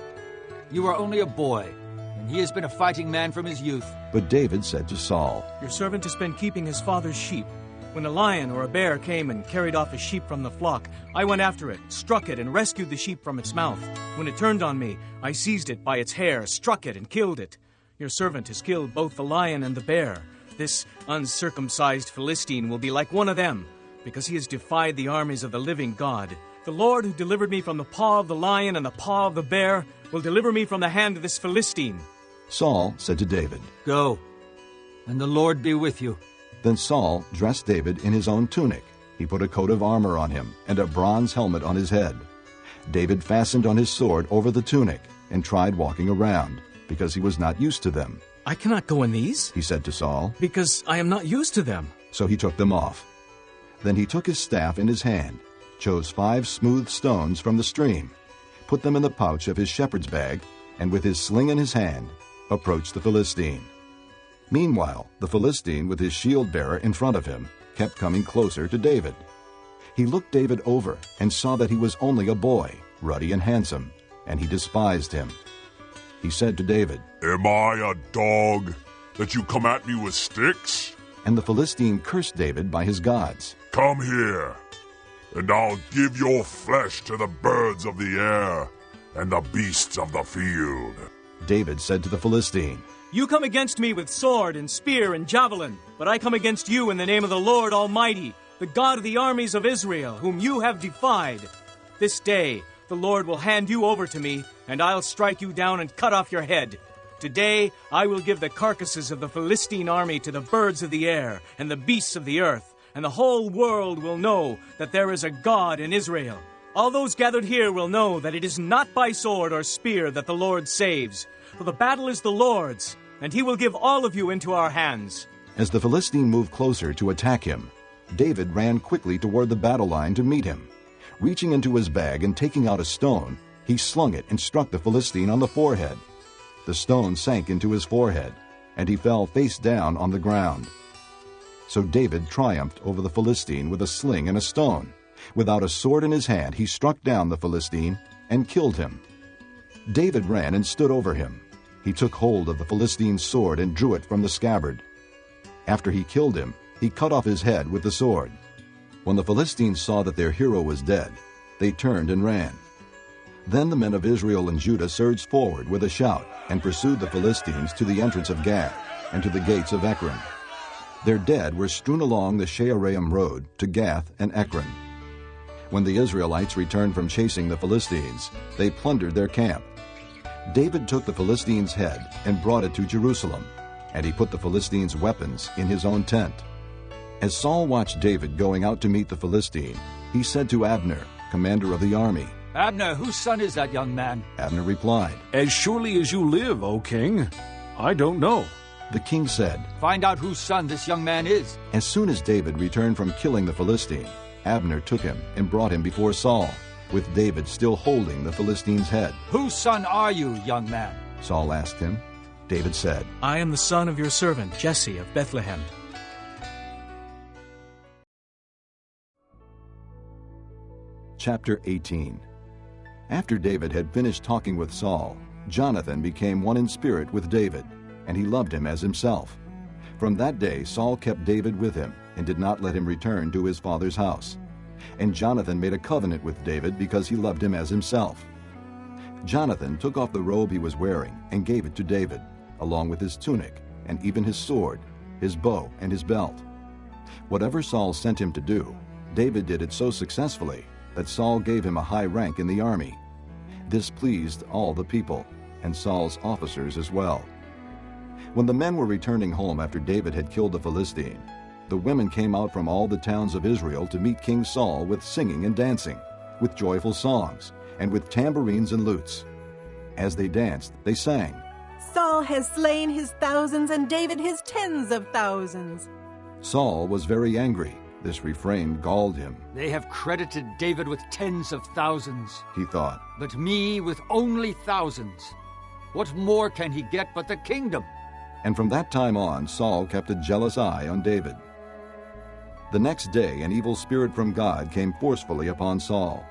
You are only a boy, and he has been a fighting man from his youth. But David said to Saul, "Your servant has been keeping his father's sheep. When a lion or a bear came and carried off a sheep from the flock, I went after it, struck it, and rescued the sheep from its mouth. When it turned on me, I seized it by its hair, struck it, and killed it. Your servant has killed both the lion and the bear. This uncircumcised Philistine will be like one of them, because he has defied the armies of the living God. The Lord who delivered me from the paw of the lion and the paw of the bear will deliver me from the hand of this Philistine." Saul said to David, Go, and the Lord be with you. Then Saul dressed David in his own tunic. He put a coat of armor on him and a bronze helmet on his head. David fastened on his sword over the tunic and tried walking around, because he was not used to them. "I cannot go in these," he said to Saul, "because I am not used to them." So he took them off. Then he took his staff in his hand, chose 5 smooth stones from the stream, put them in the pouch of his shepherd's bag, and with his sling in his hand, approached the Philistine. Meanwhile, the Philistine, with his shield-bearer in front of him, kept coming closer to David. He looked David over and saw that he was only a boy, ruddy and handsome, and he despised him. He said to David, "Am I a dog, that you come at me with sticks?" And the Philistine cursed David by his gods. "Come here, and I'll give your flesh to the birds of the air and the beasts of the field." David said to the Philistine, "You come against me with sword and spear and javelin, but I come against you in the name of the Lord Almighty, the God of the armies of Israel, whom you have defied. This day the Lord will hand you over to me, and I'll strike you down and cut off your head. Today I will give the carcasses of the Philistine army to the birds of the air and the beasts of the earth, and the whole world will know that there is a God in Israel. All those gathered here will know that it is not by sword or spear that the Lord saves, for the battle is the Lord's, and he will give all of you into our hands." As the Philistine moved closer to attack him, David ran quickly toward the battle line to meet him. Reaching into his bag and taking out a stone, he slung it and struck the Philistine on the forehead. The stone sank into his forehead, and he fell face down on the ground. So David triumphed over the Philistine with a sling and a stone. Without a sword in his hand, he struck down the Philistine and killed him. David ran and stood over him. He took hold of the Philistine's sword and drew it from the scabbard. After he killed him, he cut off his head with the sword. When the Philistines saw that their hero was dead, they turned and ran. Then the men of Israel and Judah surged forward with a shout and pursued the Philistines to the entrance of Gath and to the gates of Ekron. Their dead were strewn along the Shearaim road to Gath and Ekron. When the Israelites returned from chasing the Philistines, they plundered their camp. David took the Philistine's head and brought it to Jerusalem, and he put the Philistine's weapons in his own tent. As Saul watched David going out to meet the Philistine, he said to Abner, commander of the army, Abner, whose son is that young man? Abner replied, "As surely as you live, O king, I don't know." The king said, Find out whose son this young man is. As soon as David returned from killing the Philistine, Abner took him and brought him before Saul, with David still holding the Philistine's head. Whose son are you, young man? Saul asked him. David said, "I am the son of your servant Jesse of Bethlehem." Chapter 18. After David had finished talking with Saul, Jonathan became one in spirit with David, and he loved him as himself. From that day Saul kept David with him and did not let him return to his father's house. And Jonathan made a covenant with David because he loved him as himself. Jonathan took off the robe he was wearing and gave it to David, along with his tunic and even his sword, his bow, and his belt. Whatever Saul sent him to do, David did it so successfully that Saul gave him a high rank in the army. This pleased all the people, and Saul's officers as well. When the men were returning home after David had killed the Philistine, the women came out from all the towns of Israel to meet King Saul with singing and dancing, with joyful songs, and with tambourines and lutes. As they danced, they sang, Saul has slain his thousands and David his tens of thousands. Saul was very angry. This refrain galled him. They have credited David with tens of thousands, he thought. but me with only thousands. What more can he get but the kingdom? And from that time on, Saul kept a jealous eye on David. The next day, an evil spirit from God came forcefully upon Saul.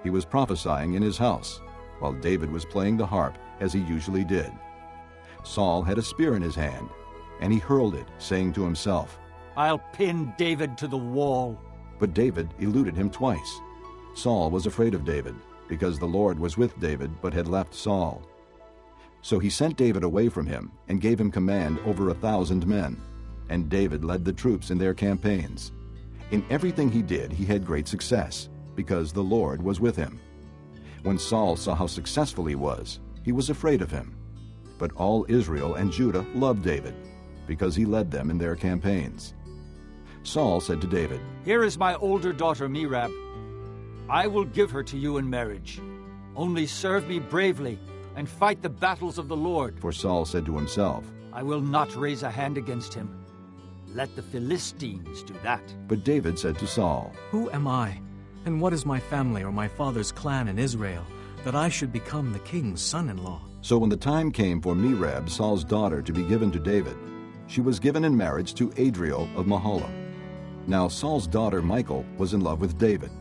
He was prophesying in his house, while David was playing the harp, as he usually did. Saul had a spear in his hand, and he hurled it, saying to himself, I'll pin David to the wall. But David eluded him twice. Saul was afraid of David, because the Lord was with David but had left Saul. So he sent David away from him and gave him command over 1,000 men, and David led the troops in their campaigns. In everything he did, he had great success, because the Lord was with him. When Saul saw how successful he was afraid of him. But all Israel and Judah loved David, because he led them in their campaigns. Saul said to David, Here is my older daughter Merab. I will give her to you in marriage. Only serve me bravely and fight the battles of the Lord. For Saul said to himself, I will not raise a hand against him. Let the Philistines do that. But David said to Saul, Who am I, and what is my family or my father's clan in Israel, that I should become the king's son-in-law? So when the time came for Merab, Saul's daughter, to be given to David, she was given in marriage to Adriel of Mahalath. Now Saul's daughter Michal was in love with David,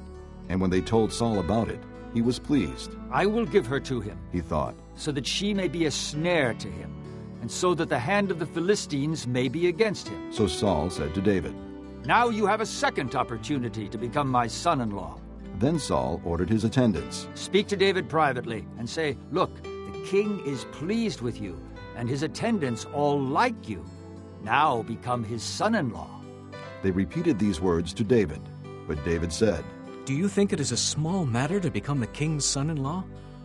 and when they told Saul about it, he was pleased. I will give her to him, he thought, so that she may be a snare to him, and so that the hand of the Philistines may be against him. So Saul said to David, Now you have a second opportunity to become my son-in-law. Then Saul ordered his attendants, Speak to David privately and say, Look, the king is pleased with you, and his attendants all like you. Now become his son-in-law. They repeated these words to David, but David said, Do you think it is a small matter to become the king's son-in-law?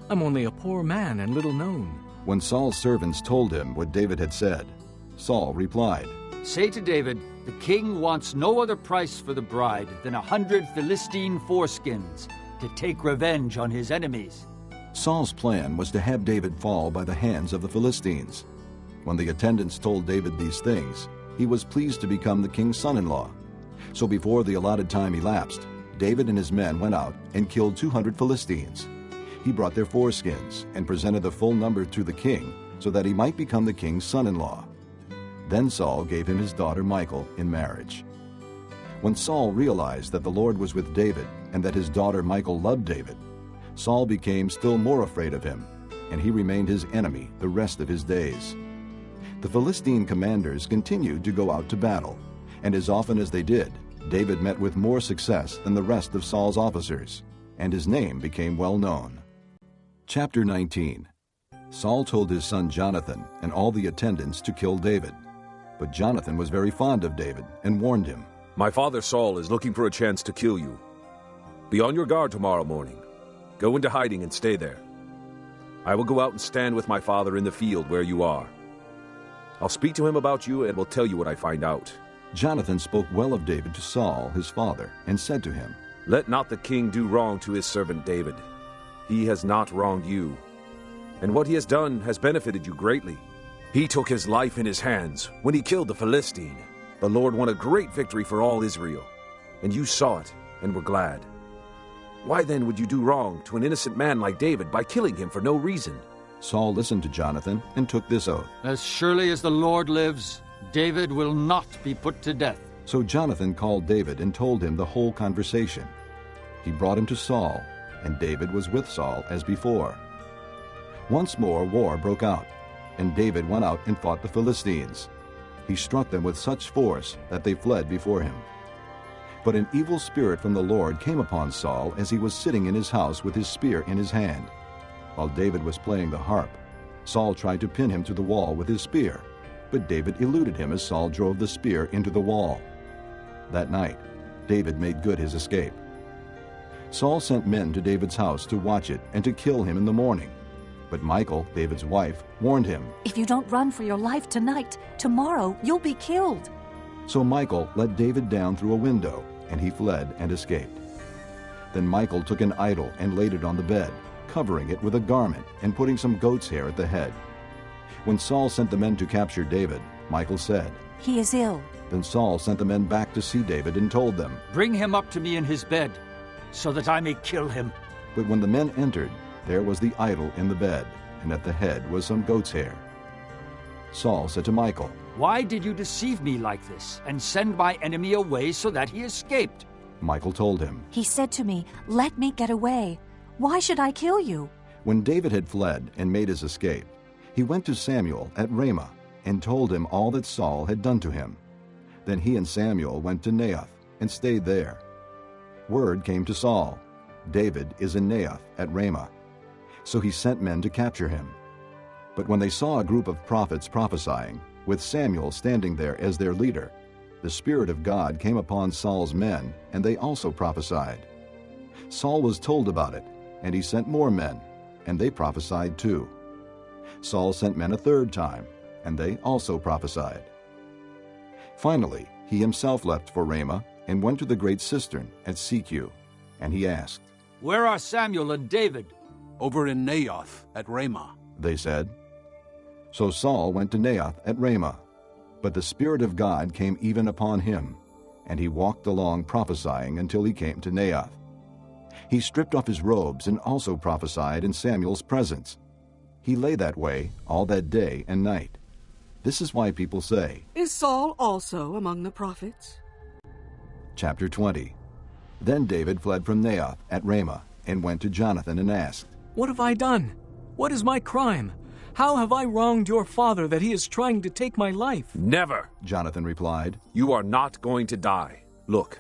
I'm only a poor man and little known. When Saul's servants told him what David had said, Saul replied, Say to David, the king wants no other price for the bride than 100 Philistine foreskins to take revenge on his enemies. Saul's plan was to have David fall by the hands of the Philistines. When the attendants told David these things, he was pleased to become the king's son-in-law. So before the allotted time elapsed, David and his men went out and killed 200 Philistines. He brought their foreskins and presented the full number to the king, so that he might become the king's son-in-law. Then Saul gave him his daughter Michal in marriage. When Saul realized that the Lord was with David and that his daughter Michal loved David, Saul became still more afraid of him, and he remained his enemy the rest of his days. The Philistine commanders continued to go out to battle, and as often as they did, David met with more success than the rest of Saul's officers, and his name became well known. Chapter 19. Saul told his son Jonathan and all the attendants to kill David. But Jonathan was very fond of David and warned him, My father Saul is looking for a chance to kill you. Be on your guard tomorrow morning. Go into hiding and stay there. I will go out and stand with my father in the field where you are. I'll speak to him about you and will tell you what I find out. Jonathan spoke well of David to Saul, his father, and said to him, Let not the king do wrong to his servant David. He has not wronged you, and what he has done has benefited you greatly. He took his life in his hands when he killed the Philistine. The Lord won a great victory for all Israel, and you saw it and were glad. Why then would you do wrong to an innocent man like David by killing him for no reason? Saul listened to Jonathan and took this oath, As surely as the Lord lives, David will not be put to death. So Jonathan called David and told him the whole conversation. He brought him to Saul, and David was with Saul as before. Once more war broke out, and David went out and fought the Philistines. He struck them with such force that they fled before him. But an evil spirit from the Lord came upon Saul as he was sitting in his house with his spear in his hand. While David was playing the harp, Saul tried to pin him to the wall with his spear, but David eluded him as Saul drove the spear into the wall. That night, David made good his escape. Saul sent men to David's house to watch it and to kill him in the morning. But Michal, David's wife, warned him, If you don't run for your life tonight, tomorrow you'll be killed. So Michal let David down through a window, and he fled and escaped. Then Michal took an idol and laid it on the bed, covering it with a garment and putting some goat's hair at the head. When Saul sent the men to capture David, Michal said, He is ill. Then Saul sent the men back to see David and told them, Bring him up to me in his bed, so that I may kill him. But when the men entered, there was the idol in the bed, and at the head was some goat's hair. Saul said to Michal, "Why did you deceive me like this and send my enemy away so that he escaped?" Michal told him, "He said to me, 'Let me get away. Why should I kill you?'" When David had fled and made his escape, he went to Samuel at Ramah and told him all that Saul had done to him. Then he and Samuel went to Naioth and stayed there. Word came to Saul, "David is in Naioth at Ramah." So he sent men to capture him. But when they saw a group of prophets prophesying, with Samuel standing there as their leader, the Spirit of God came upon Saul's men, and they also prophesied. Saul was told about it, and he sent more men, and they prophesied too. Saul sent men a third time, and they also prophesied. Finally, he himself left for Ramah and went to the great cistern at Seku, and he asked, "Where are Samuel and David?" "Over in Naioth at Ramah," they said. So Saul went to Naioth at Ramah, but the Spirit of God came even upon him, and he walked along prophesying until he came to Naioth. He stripped off his robes and also prophesied in Samuel's presence. He lay that way all that day and night. This is why people say, "Is Saul also among the prophets?" Chapter 20. Then David fled from Naioth at Ramah and went to Jonathan and asked, "What have I done? What is my crime? How have I wronged your father that he is trying to take my life?" "Never," Jonathan replied. "You are not going to die. Look,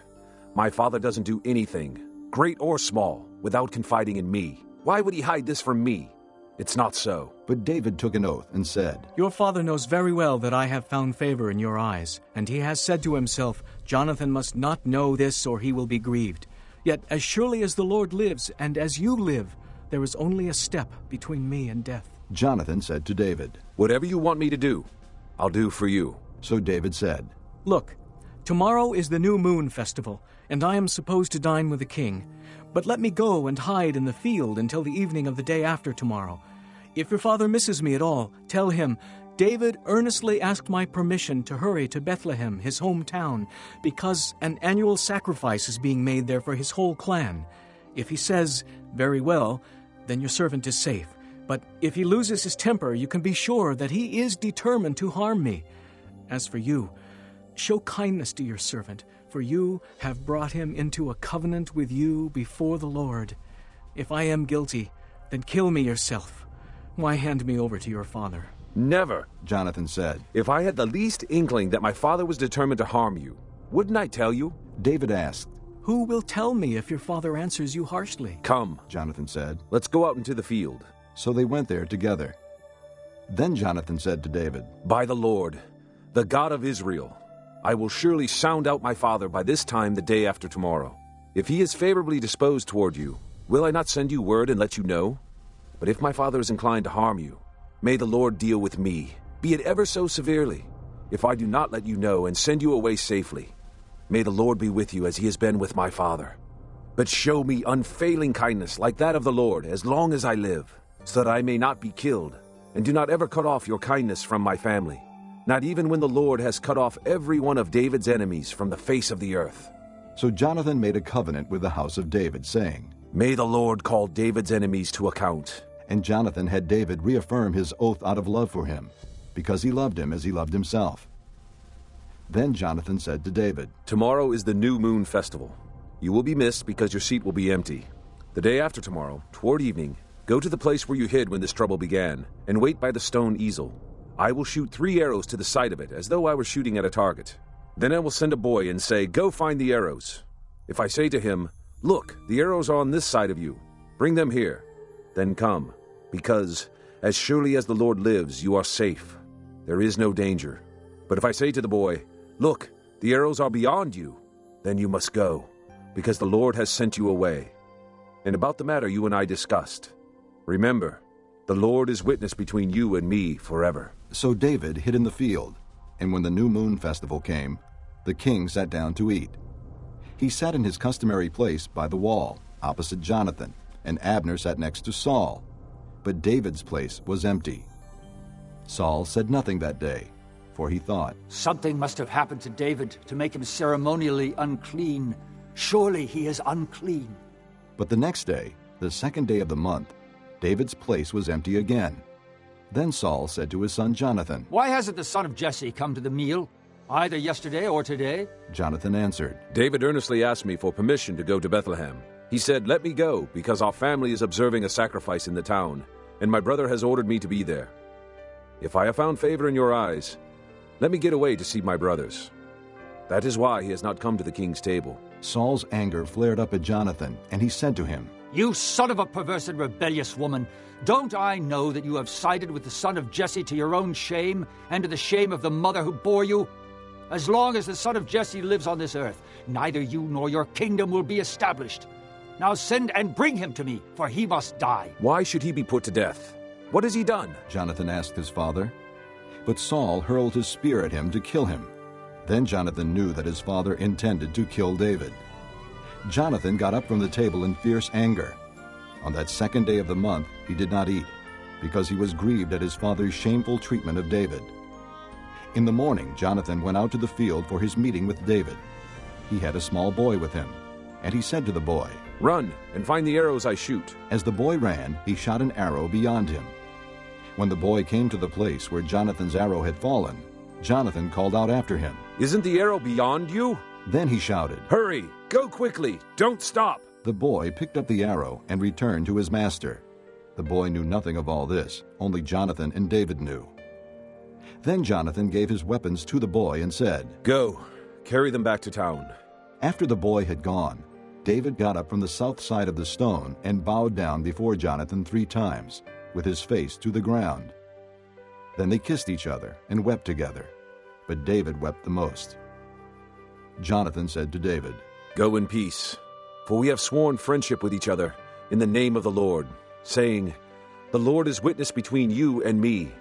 my father doesn't do anything, great or small, without confiding in me. Why would he hide this from me? It's not so." But David took an oath and said, "Your father knows very well that I have found favor in your eyes, and he has said to himself, 'Jonathan must not know this or he will be grieved.' Yet as surely as the Lord lives, and as you live, there is only a step between me and death." Jonathan said to David, "Whatever you want me to do, I'll do for you." So David said, "Look, tomorrow is the new moon festival, and I am supposed to dine with the king. But let me go and hide in the field until the evening of the day after tomorrow. If your father misses me at all, tell him, 'David earnestly asked my permission to hurry to Bethlehem, his hometown, because an annual sacrifice is being made there for his whole clan.' If he says, 'Very well,' then your servant is safe. But if he loses his temper, you can be sure that he is determined to harm me. As for you, show kindness to your servant, for you have brought him into a covenant with you before the Lord. If I am guilty, then kill me yourself. Why hand me over to your father?" "Never," Jonathan said. "If I had the least inkling that my father was determined to harm you, wouldn't I tell you?" David asked, "Who will tell me if your father answers you harshly?" "Come," Jonathan said. "Let's go out into the field." So they went there together. Then Jonathan said to David, "By the Lord, the God of Israel, I will surely sound out my father by this time the day after tomorrow. If he is favorably disposed toward you, will I not send you word and let you know? But if my father is inclined to harm you, may the Lord deal with me, be it ever so severely, if I do not let you know and send you away safely. May the Lord be with you as he has been with my father. But show me unfailing kindness like that of the Lord as long as I live, so that I may not be killed, and do not ever cut off your kindness from my family, not even when the Lord has cut off every one of David's enemies from the face of the earth." So Jonathan made a covenant with the house of David, saying, "May the Lord call David's enemies to account." And Jonathan had David reaffirm his oath out of love for him, because he loved him as he loved himself. Then Jonathan said to David, "Tomorrow is the new moon festival. You will be missed because your seat will be empty. The day after tomorrow, toward evening, go to the place where you hid when this trouble began, and wait by the stone easel. I will shoot 3 arrows to the side of it, as though I were shooting at a target. Then I will send a boy and say, 'Go find the arrows.' If I say to him, 'Look, the arrows are on this side of you. Bring them here,' then come, because as surely as the Lord lives, you are safe. There is no danger. But if I say to the boy, 'Look, the arrows are beyond you,' then you must go, because the Lord has sent you away. And about the matter you and I discussed, remember, the Lord is witness between you and me forever." So David hid in the field, and when the new moon festival came, the king sat down to eat. He sat in his customary place by the wall, opposite Jonathan, and Abner sat next to Saul. But David's place was empty. Saul said nothing that day, for he thought, "Something must have happened to David to make him ceremonially unclean. Surely he is unclean." But the next day, the second day of the month, David's place was empty again, Then Saul said to his son Jonathan, "Why hasn't the son of Jesse come to the meal, either yesterday or today?" Jonathan answered, David earnestly asked me for permission to go to Bethlehem. He said, "Let me go, because our family is observing a sacrifice in the town, and my brother has ordered me to be there. If I have found favor in your eyes, let me get away to see my brothers." That is why he has not come to the king's table. Saul's anger flared up at Jonathan, and he said to him, "You son of a perverse and rebellious woman, don't I know that you have sided with the son of Jesse to your own shame and to the shame of the mother who bore you? As long as the son of Jesse lives on this earth, neither you nor your kingdom will be established. Now send and bring him to me, for he must die." Why should he be put to death? What has he done? Jonathan asked his father. But Saul hurled his spear at him to kill him. Then Jonathan knew that his father intended to kill David. Jonathan got up from the table in fierce anger. On that second day of the month he did not eat, because he was grieved at his father's shameful treatment of David. In the morning Jonathan went out to the field for his meeting with David. He had a small boy with him, and he said to the boy, "Run and find the arrows I shoot." As the boy ran, he shot an arrow beyond him. When the boy came to the place where Jonathan's arrow had fallen, Jonathan called out after him, "Isn't the arrow beyond you?" Then he shouted, "Hurry! Go quickly! Don't stop!" The boy picked up the arrow and returned to his master. The boy knew nothing of all this, only Jonathan and David knew. Then Jonathan gave his weapons to the boy and said, "Go, carry them back to town." After the boy had gone, David got up from the south side of the stone and bowed down before Jonathan 3 times, with his face to the ground. Then they kissed each other and wept together, but David wept the most. Jonathan said to David, "Go in peace, for we have sworn friendship with each other in the name of the Lord, saying, 'The Lord is witness between you and me,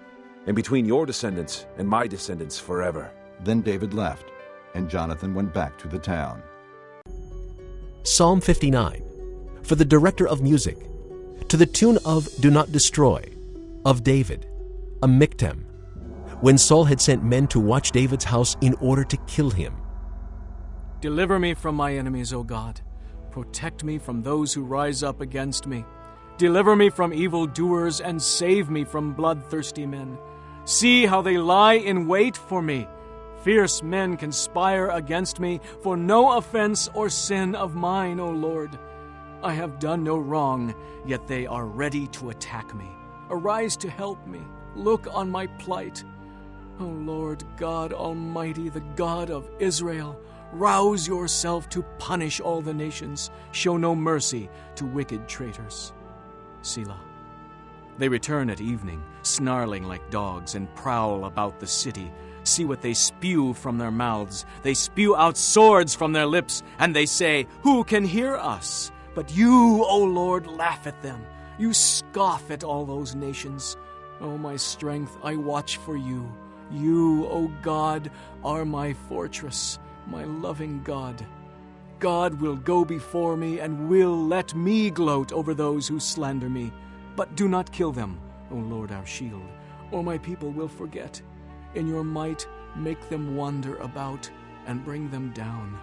and between your descendants and my descendants forever.'" Then David left, and Jonathan went back to the town. Psalm 59, for the director of music, to the tune of "Do Not Destroy," of David, a miktam, when Saul had sent men to watch David's house in order to kill him. Deliver me from my enemies, O God. Protect me from those who rise up against me. Deliver me from evildoers and save me from bloodthirsty men. See how they lie in wait for me. Fierce men conspire against me for no offense or sin of mine, O Lord. I have done no wrong, yet they are ready to attack me. Arise to help me. Look on my plight. O Lord God Almighty, the God of Israel, rouse yourself to punish all the nations. Show no mercy to wicked traitors. Selah. They return at evening, snarling like dogs, and prowl about the city. See what they spew from their mouths. They spew out swords from their lips, and they say, "Who can hear us?" But you, O Lord, laugh at them. You scoff at all those nations. O my strength, I watch for you. You, O God, are my fortress, my loving God. God will go before me and will let me gloat over those who slander me. But do not kill them, O Lord our shield, or my people will forget. In your might, make them wander about and bring them down.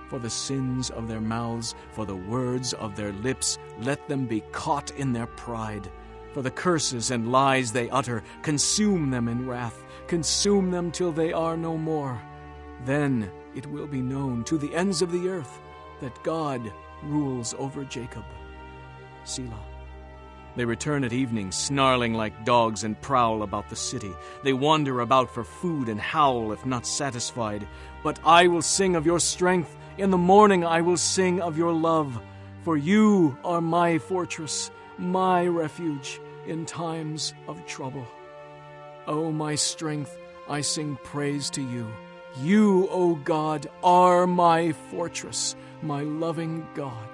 For the sins of their mouths, for the words of their lips, let them be caught in their pride. For the curses and lies they utter, consume them in wrath. Consume them till they are no more. Then it will be known to the ends of the earth that God rules over Jacob. Selah. They return at evening, snarling like dogs, and prowl about the city. They wander about for food and howl if not satisfied. But I will sing of your strength. In the morning I will sing of your love. For you are my fortress, my refuge in times of trouble. O my strength, I sing praise to you. You, O God, are my fortress, my loving God.